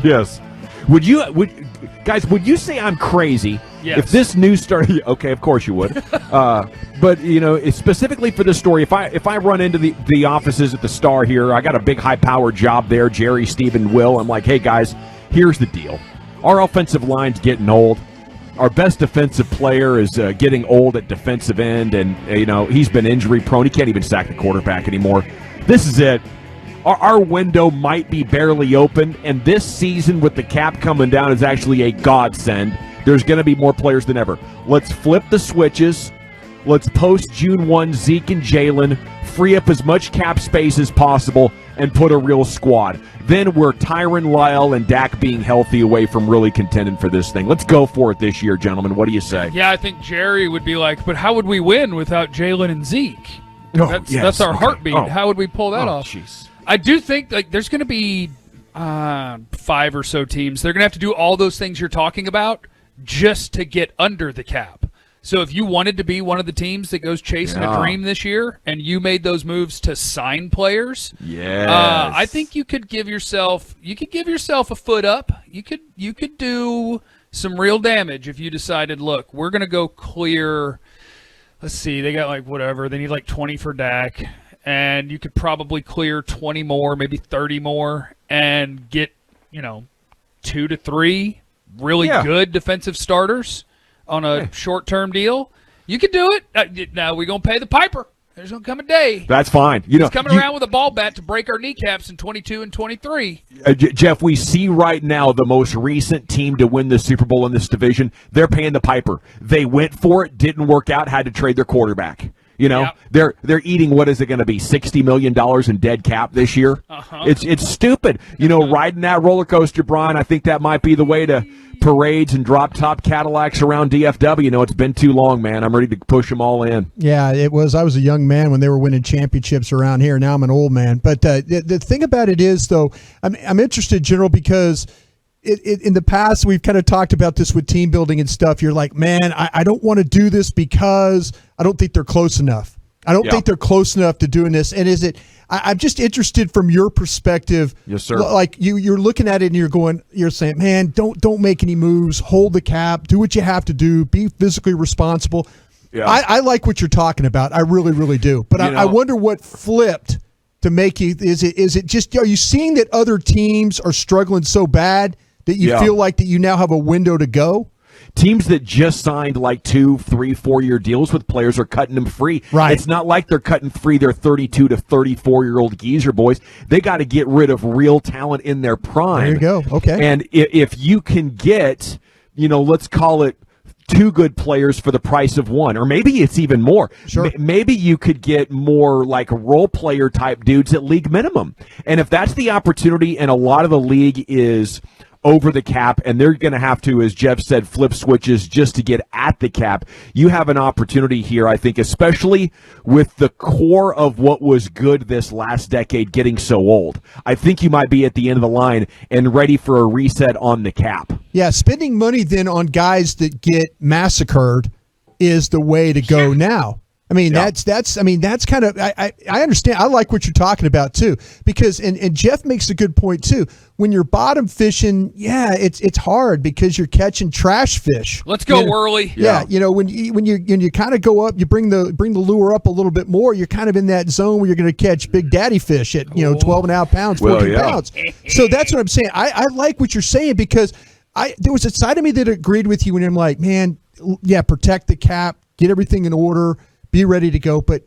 Yes. Guys, would you say I'm crazy if this news started? Okay, of course you would. But specifically for this story, if I run into the offices at the Star here, I got a big high-powered job there. Jerry, Steve, and Will. I'm like, hey guys, here's the deal. Our offensive line's getting old. Our best defensive player is getting old at defensive end, and he's been injury-prone. He can't even sack the quarterback anymore. This is it. Our window might be barely open, and this season with the cap coming down is actually a godsend. There's going to be more players than ever. Let's flip the switches. Let's post June 1 Zeke and Jalen, free up as much cap space as possible, and put a real squad. Then we're Tyron Lyle and Dak being healthy away from really contending for this thing. Let's go for it this year, gentlemen. What do you say? Yeah, I think Jerry would be like, but how would we win without Jalen and Zeke? That's our heartbeat. How would we pull that off? Geez. I do think there's going to be 5 or so teams. They're going to have to do all those things you're talking about just to get under the cap. So if you wanted to be one of the teams that goes chasing a dream this year and you made those moves to sign players, I think you could give yourself a foot up. You could do some real damage if you decided, look, we're going to go clear. Let's see, they got they need 20 for Dak. And you could probably clear 20 more, maybe 30 more, and get, 2 to 3 really good defensive starters on a short-term deal. You could do it. Now we're going to pay the piper. There's going to come a day. That's fine. He's coming around with a ball bat to break our kneecaps in 22 and 23. Jeff, we see right now the most recent team to win the Super Bowl in this division. They're paying the piper. They went for it, didn't work out, had to trade their quarterback. They're eating, what is it going to be, $60 million in dead cap this year? It's stupid. Riding that roller coaster, Brian, I think that might be the way to parades and drop-top Cadillacs around DFW. It's been too long, man. I'm ready to push them all in. Yeah, it was. I was a young man when they were winning championships around here. Now I'm an old man. But the thing about it is, though, I'm interested, General, because in the past, we've kind of talked about this with team building and stuff. You're like, man, I don't want to do this because I don't think they're close enough. I don't think they're close enough to doing this. And I'm just interested from your perspective. Yes, sir. Like you're looking at it and you're saying, man, don't make any moves. Hold the cap. Do what you have to do. Be physically responsible. Yeah. I like what you're talking about. I really, really do. But I wonder what flipped to make you. Is it just? Are you seeing that other teams are struggling so bad that you feel like that you now have a window to go? Teams that just signed 2, 3, 4-year deals with players are cutting them free. Right. It's not like they're cutting free their 32 to 34-year-old geezer boys. They got to get rid of real talent in their prime. There you go. Okay. And if you can get, let's call it 2 good players for the price of 1, or maybe it's even more. Sure. Maybe you could get more role player type dudes at league minimum. And if that's the opportunity, and a lot of the league is over the cap, and they're going to have to, as Jeff said, flip switches just to get at the cap. You have an opportunity here, I think, especially with the core of what was good this last decade getting so old. I think you might be at the end of the line and ready for a reset on the cap. Yeah, spending money then on guys that get massacred is the way to go now. I mean, that's kind of, I understand. I like what you're talking about too, because, and Jeff makes a good point too. When you're bottom fishing, it's hard because you're catching trash fish. Let's go, Whirly. Yeah. When you kind of go up, you bring the lure up a little bit more, you're kind of in that zone where you're going to catch big daddy fish at, 12 and a half pounds, 14 pounds. So that's what I'm saying. I like what you're saying because there was a side of me that agreed with you when I'm like, man, protect the cap, get everything in order, be ready to go. But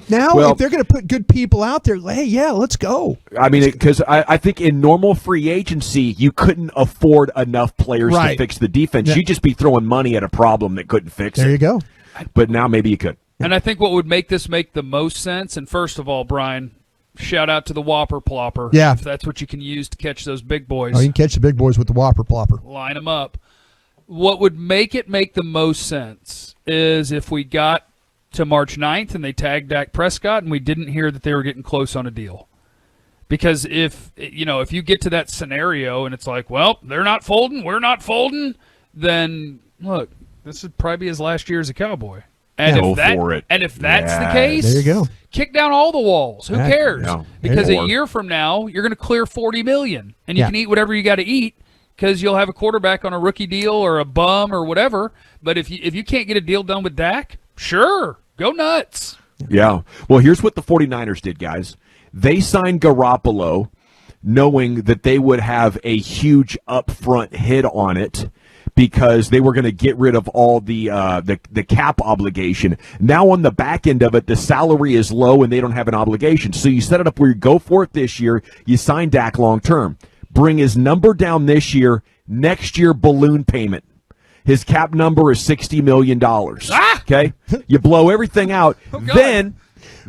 now, if they're going to put good people out there, hey, let's go. I mean, because I think in normal free agency, you couldn't afford enough players to fix the defense. You'd just be throwing money at a problem that couldn't fix it. There you go. But now maybe you could. And I think what would make this make the most sense, and first of all, Brian, shout out to the Whopper Plopper. Yeah. If that's what you can use to catch those big boys. Oh, you can catch the big boys with the Whopper Plopper. Line them up. What would make it make the most sense is if we got to March 9th and they tagged Dak Prescott and we didn't hear that they were getting close on a deal. Because if you get to that scenario and it's like, well, they're not folding, we're not folding, then look, this would probably be his last year as a Cowboy. And Go if that, for it. And if that's the Yes. case, There you go. kick down all the walls. Who cares? Yeah. Because Or- a year from now, you're going to clear $40 million, and you Yeah. can eat whatever you got to eat because you'll have a quarterback on a rookie deal or a bum or whatever. But if you can't get a deal done with Dak, sure, go nuts. Yeah. Well, here's what the 49ers did, guys. They signed Garoppolo knowing that they would have a huge upfront hit on it because they were going to get rid of all the cap obligation. Now on the back end of it, the salary is low and they don't have an obligation. So you set it up where you go for it this year. You sign Dak long term. Bring his number down this year. Next year, balloon payment. His cap number is $60 million. Okay? You blow everything out. Then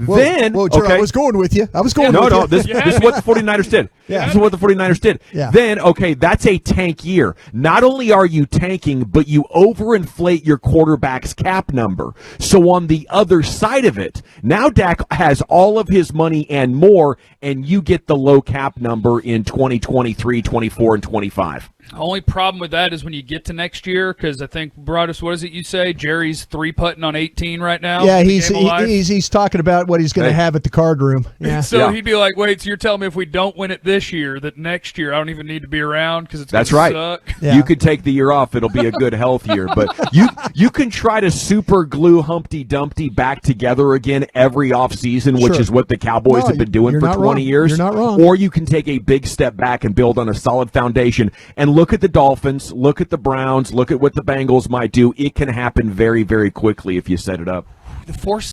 Whoa, Joe, okay. I was going with you. I was going with you. No, this is what the 49ers did. Yeah. This is what the 49ers did. Yeah. Then, okay, that's a tank year. Not only are you tanking, but you overinflate your quarterback's cap number. So on the other side of it, now Dak has all of his money and more, and you get the low cap number in 2023, 24, and 25. Only problem with that is when you get to next year, because I think, Broadus, what is it you say? Jerry's 3-putting on 18 right now? Yeah, he's talking about what he's going to have at the card room. Yeah. So he'd be like, wait, so you're telling me if we don't win it this year, that next year I don't even need to be around because it's going to suck? Yeah. You could take the year off. It'll be a good health year. But you can try to super glue Humpty Dumpty back together again every offseason, which is what the Cowboys have been doing for 20 years. You're not wrong. Or you can take a big step back and build on a solid foundation and look at the Dolphins, look at the Browns, look at what the Bengals might do. It can happen very, very quickly if you set it up. The force